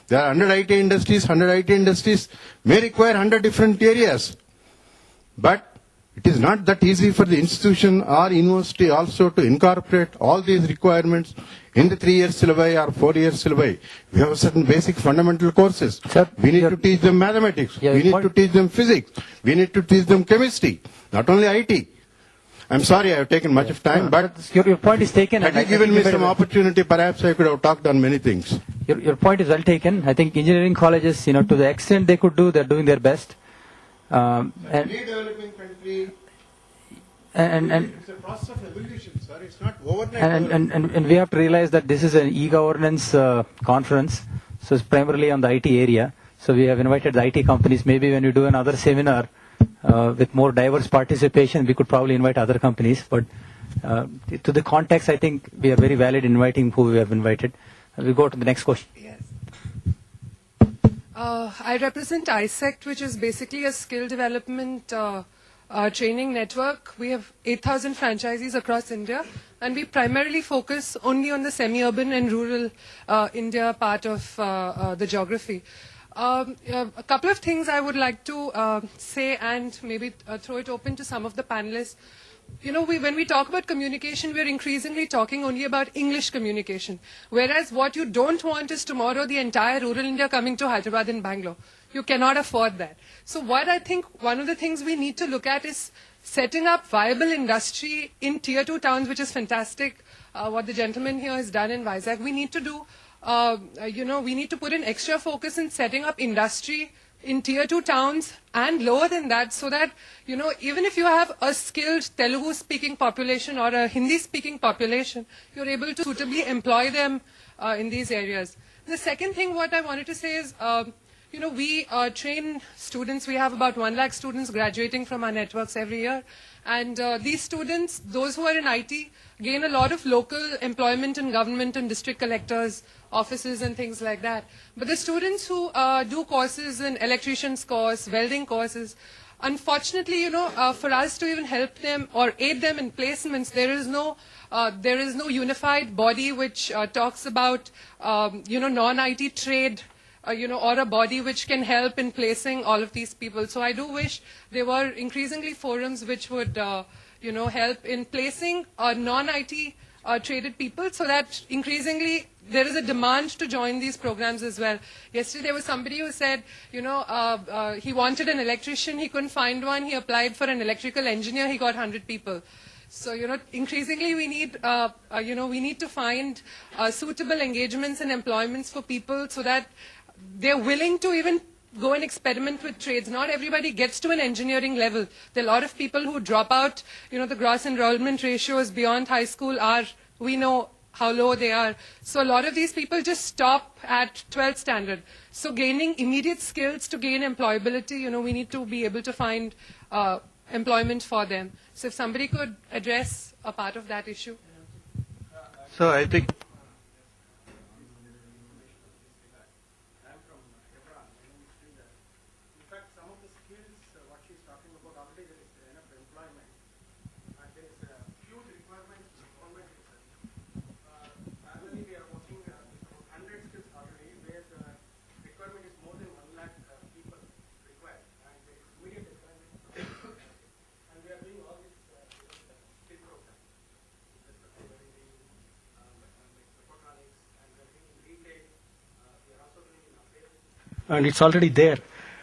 There are 100 IT industries. 100 IT industries may require 100 different areas. But it is not that easy for the institution or university also to incorporate all these requirements in the 3-year syllabi or 4-year syllabi. We have certain basic fundamental courses. Sir, we need to teach them mathematics. We need to teach them physics. We need to teach them chemistry, not only IT. I'm sorry I have taken much of time, but your point is taken. Had you given me some opportunity, perhaps I could have talked on many things. Your point is well taken. I think engineering colleges, to the extent they could do, they're doing their best. And developing country, and it's a process of evolution, sir. It's not overnight. And we have to realize that this is an e-governance conference, so it's primarily on the IT area. So we have invited the IT companies. Maybe when we do another seminar with more diverse participation, we could probably invite other companies. But to the context, I think we are very valid in inviting who we have invited. We go to the next question. Yes. I represent ISECT, which is basically a skill development training network. We have 8,000 franchisees across India, and we primarily focus only on the semi-urban and rural India part of the geography. A couple of things I would like to say and maybe throw it open to some of the panelists. When we talk about communication, we're increasingly talking only about English communication. Whereas what you don't want is tomorrow the entire rural India coming to Hyderabad and Bangalore. You cannot afford that. So what I think one of the things we need to look at is setting up viable industry in tier 2 towns, which is fantastic. What the gentleman here has done in Vizag. We need to do, we need to put an extra focus in setting up industry in tier 2 towns and lower than that, so that, even if you have a skilled Telugu speaking population or a Hindi speaking population, you're able to suitably employ them in these areas. The second thing what I wanted to say is, we train students. We have about 1 lakh students graduating from our networks every year. And these students, those who are in IT, gain a lot of local employment in government and district collectors' offices and things like that. But the students who do courses in electrician's course, welding courses, unfortunately, for us to even help them or aid them in placements, there is no unified body which talks about, non-IT trade, or a body which can help in placing all of these people. So I do wish there were increasingly forums which would, help in placing non-IT traded people, so that increasingly there is a demand to join these programs as well. Yesterday there was somebody who said, he wanted an electrician, he couldn't find one, he applied for an electrical engineer, he got 100 people. So, increasingly we need, we need to find suitable engagements and employments for people so that they're willing to even go and experiment with trades. Not everybody gets to an engineering level. There are a lot of people who drop out. The gross enrollment ratios beyond high school we know how low they are. So a lot of these people just stop at 12th standard. So gaining immediate skills to gain employability, we need to be able to find employment for them. So if somebody could address a part of that issue. So I think and it's already there.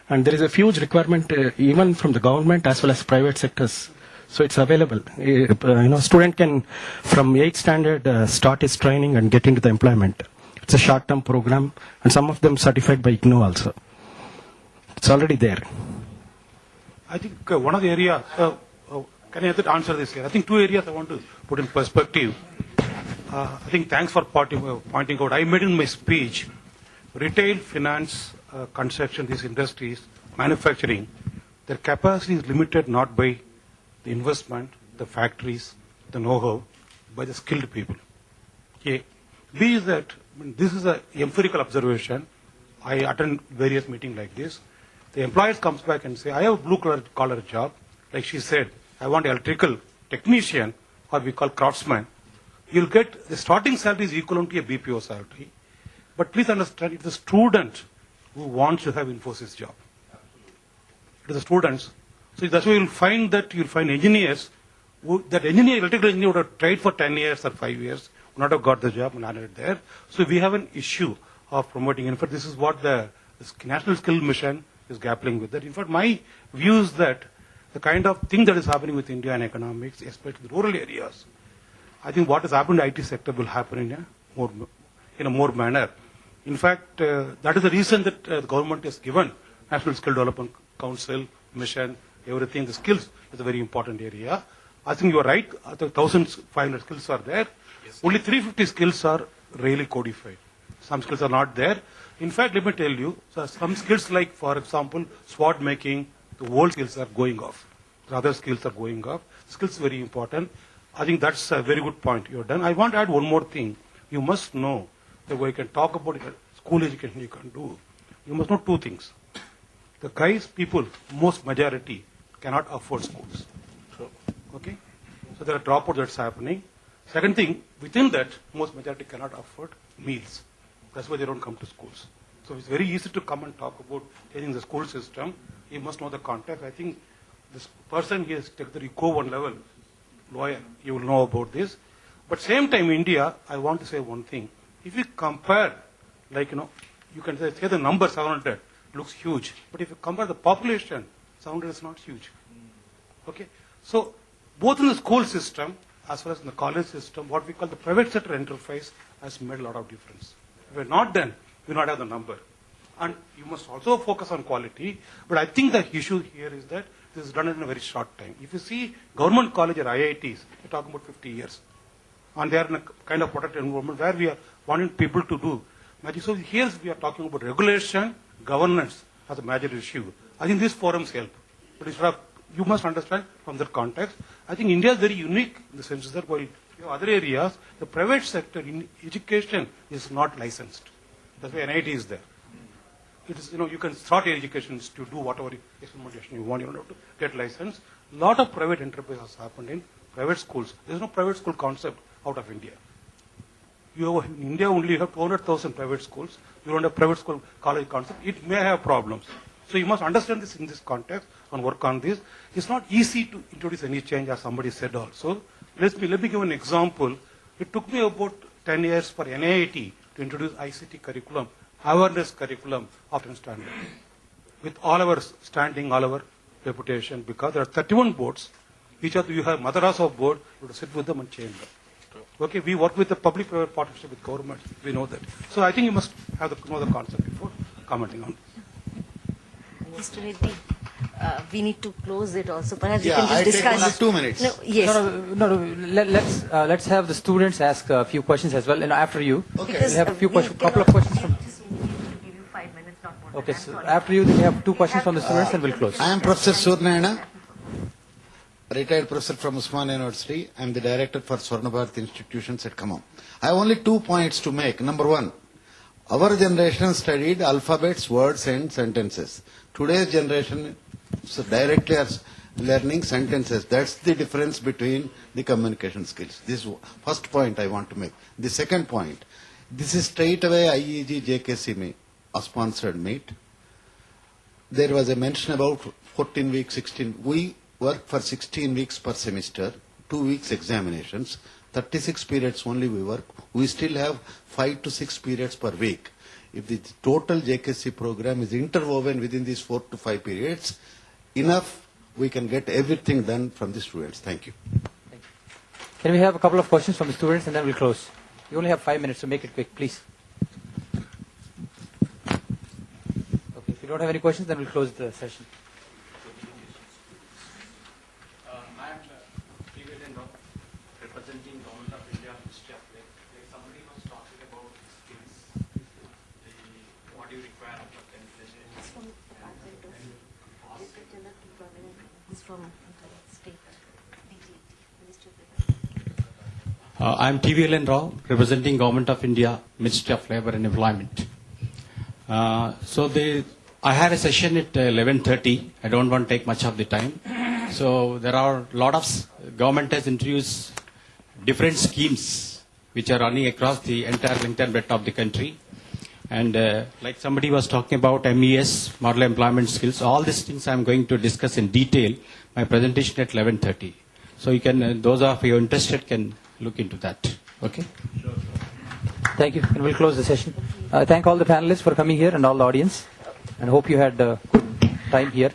And there is a huge requirement even from the government as well as private sectors. So it's available. Student can from 8th standard start his training and get into the employment. It's a short-term program, and some of them certified by IGNOU also. It's already there. I think one of the areas, can I answer this here? I think 2 areas I want to put in perspective. I think thanks for pointing out. I made in my speech, retail, finance, construction, these industries, manufacturing, their capacity is limited not by the investment, the factories, the know-how, by the skilled people. A. B is that, this is an empirical observation. I attend various meetings like this. The employer comes back and say, I have a blue-collar job. Like she said, I want an electrical technician, or we call craftsman. You'll get, the starting salary is equivalent to a BPO salary. But please understand, it's the student who wants to have Infosys job. It is the students. So that's why you'll find engineers, electrical engineer would have tried for 10 years or 5 years, would not have got the job and landed there. So we have an issue of promoting. In fact, this is what the National Skill Mission is grappling with. That in fact, my view is that the kind of thing that is happening with India and economics, especially the rural areas, I think what has happened in the IT sector will happen in a more manner. In fact, that is the reason that the government has given National Skill Development Council, mission, everything. The skills is a very important area. I think you are right. 1,500 skills are there. Yes. Only 350 skills are really codified. Some skills are not there. In fact, let me tell you, so some skills like, for example, sword making, the old skills are going off. The other skills are going off. Skills are very important. I think that's a very good point you have done. I want to add one more thing. You must know that we can talk about school education you can do. You must know two things. The guys, people, most majority cannot afford schools. Okay? So there are dropouts that's happening. Second thing, within that, most majority cannot afford meals. That's why they don't come to schools. So it's very easy to come and talk about changing the school system. You must know the context. I think this person here has taken the eco one level, lawyer, you will know about this. But same time, India, I want to say one thing. If you compare, you can say the number 700 looks huge. But if you compare the population, 700 is not huge. Okay? So, both in the school system as well as in the college system, what we call the private sector enterprise has made a lot of difference. If we're not done, we will not have the number. And you must also focus on quality. But I think the issue here is that this is done in a very short time. If you see government college or IITs, we're talking about 50 years. And they are in a kind of protected environment where we are wanting people to do. So here we are talking about regulation, governance as a major issue. I think these forums help. But instead of, you must understand from that context, I think India is very unique in the sense that while you have other areas, the private sector in education is not licensed. That's why NIT is there. It is, you can start your education to do whatever experimentation you want. You don't have to get licensed. A lot of private enterprises happened in private schools. There is no private school concept out of India. In India only you have 200,000 private schools. You don't have private school college concept. It may have problems. So you must understand this in this context and work on this. It's not easy to introduce any change, as somebody said also. Let me give an example. It took me about 10 years for NIT to introduce ICT curriculum, awareness curriculum of 10th standard. With all our standing, all our reputation, because there are 31 boards. Each of you have Madaras of board, you have to sit with them and change them. Okay, we work with the public-private partnership with government. We know that. So I think you must know the concept before commenting on it. Mr. Reddy, we need to close it also. Perhaps Yeah, you can just I discuss. take only 2 minutes. No, yes. Let's have the students ask a few questions as well, and after you, Okay. we'll have a few couple of questions from. Give you 5 minutes, not more than Okay, that. so Sorry. after you, we have two questions from the students, and we'll close. I am Professor Surnayana, retired professor from Usmania University. I am the director for Swarna Bharat institutions at Khammam. I have only 2 points to make. Number one, our generation studied alphabets, words and sentences. Today's generation directly are learning sentences. That's the difference between the communication skills. This is first point I want to make. The second point, this is straight away IEG JKC sponsored meet. There was a mention about 14 weeks, 16. We work for 16 weeks per semester, 2 weeks examinations, 36 periods only we work. We still have 5 to 6 periods per week. If the total JKC program is interwoven within these 4 to 5 periods, enough we can get everything done from the students. Thank you. Can we have a couple of questions from the students, and then we'll close? You only have 5 minutes, so make it quick, please. Okay, if you don't have any questions, then we'll close the session. I am representing Government of India, Ministry of Labor. Like somebody was talking about skills, what do you require of the candidate? It's from state, DGT, Ministry of Labor. I am TVLN Rao, representing Government of India, Ministry of Labor and Employment. I had a session at 11:30. I don't want to take much of the time. So there are a lot of government has introduced different schemes which are running across the entire length and breadth of the country. And like somebody was talking about MES, model employment skills, all these things I'm going to discuss in detail. My presentation at 11:30. So you can, those of you interested can look into that. Okay? Thank you. And we'll close the session. Thank all the panelists for coming here and all the audience. And hope you had good time here.